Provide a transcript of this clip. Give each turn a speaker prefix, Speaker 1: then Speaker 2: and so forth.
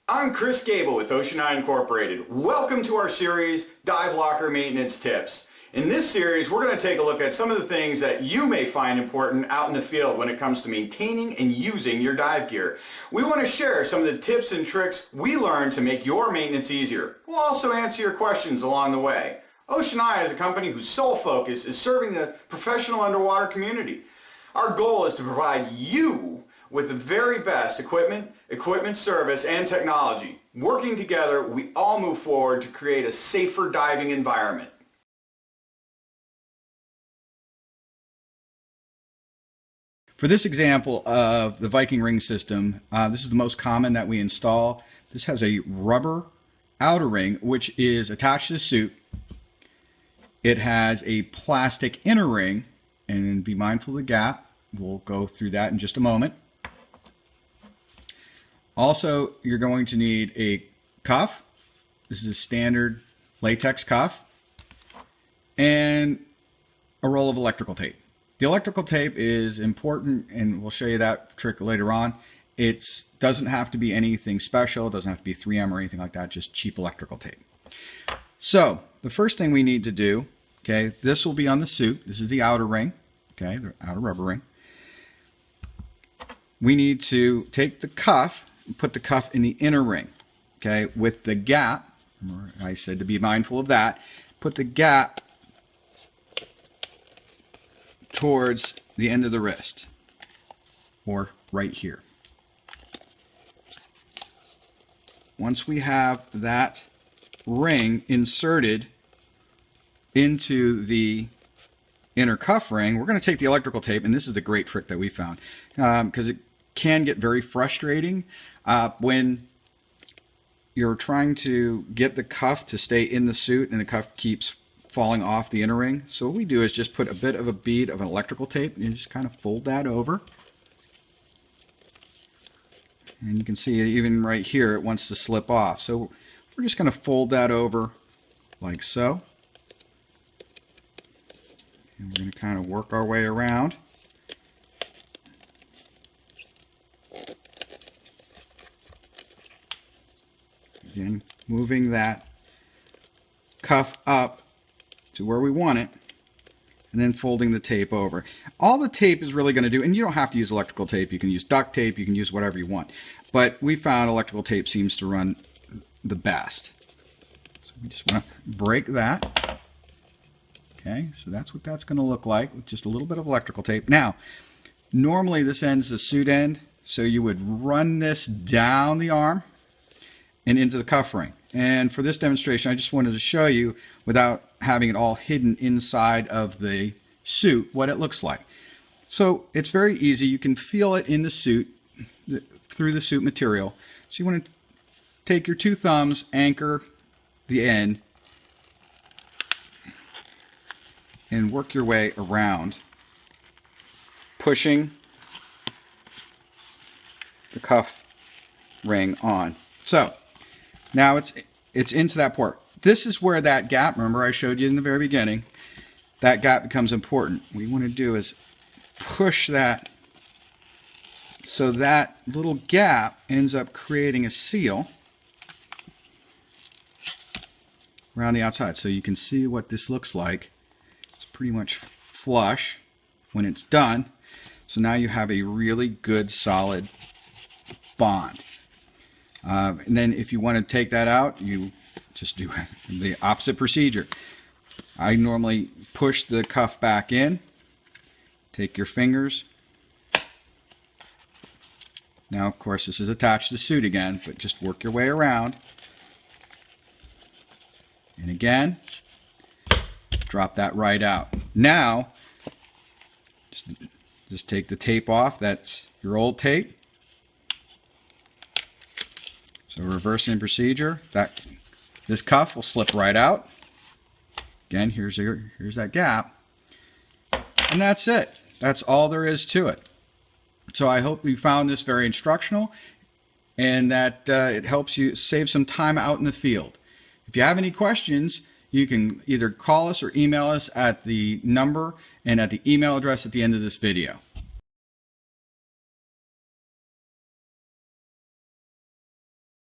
Speaker 1: I'm Chris Gable with Ocean Eye Incorporated. Welcome to our series, Dive Locker Maintenance Tips. In this series, we're going to take a look at some of the things that you may find important out in the field when it comes to maintaining and using your dive gear. We want to share some of the tips and tricks we learned to make your maintenance easier. We'll also answer your questions along the way. Ocean Eye is a company whose sole focus is serving the professional underwater community. Our goal is to provide you with the very best equipment, service, and technology. Working together, we all move forward to create a safer diving environment.
Speaker 2: For this example of the Viking ring system, this is the most common that we install. This has a rubber outer ring which is attached to the suit. It has a plastic inner ring, and be mindful of the gap. We'll go through that in just a moment. Also, you're going to need a cuff. This is a standard latex cuff, and a roll of electrical tape. The electrical tape is important, and we'll show you that trick later on. It doesn't have to be anything special. It doesn't have to be 3M or anything like that, just cheap electrical tape. So the first thing we need to do, okay, this will be on the suit. This is the outer ring, okay, the outer rubber ring. We need to take the cuff and put the cuff in the inner ring, okay, with the gap. Remember, I said to be mindful of that. Put the gap towards the end of the wrist, or right here. Once we have that ring inserted into the inner cuff ring, we're going to take the electrical tape, and this is a great trick that we found, because it can get very frustrating when you're trying to get the cuff to stay in the suit and the cuff keeps falling off the inner ring. So what we do is just put a bit of a bead of an electrical tape, and you just kind of fold that over. And you can see even right here it wants to slip off. So we're just going to fold that over like so. And we're going to kind of work our way around. Again, moving that cuff up to where we want it, and then folding the tape over. All the tape is really going to do, and you don't have to use electrical tape, you can use duct tape, you can use whatever you want, but we found electrical tape seems to run the best. So we just want to break that. Okay, so that's what that's going to look like with just a little bit of electrical tape. Now, normally this ends the suit end, so you would run this down the arm and into the cuff ring. And for this demonstration, I just wanted to show you, without having it all hidden inside of the suit, what it looks like. So it's very easy. You can feel it in the suit, through the suit material. So you want to take your two thumbs, anchor the end, and work your way around, pushing the cuff ring on. So now it's into that port. This is where that gap, remember I showed you in the very beginning, that gap becomes important. What you want to do is push that so that little gap ends up creating a seal around the outside. So you can see what this looks like. It's pretty much flush when it's done. So now you have a really good solid bond. And then if you want to take that out, you just do the opposite procedure. I normally push the cuff back in. Take your fingers. Now, of course, this is attached to the suit again, but just work your way around. And again, drop that right out. Now, just take the tape off. That's your old tape. So reversing procedure, this cuff will slip right out. Again, here's that gap. And that's it. That's all there is to it. So I hope you found this very instructional, and that it helps you save some time out in the field. If you have any questions, you can either call us or email us at the number and at the email address at the end of this video.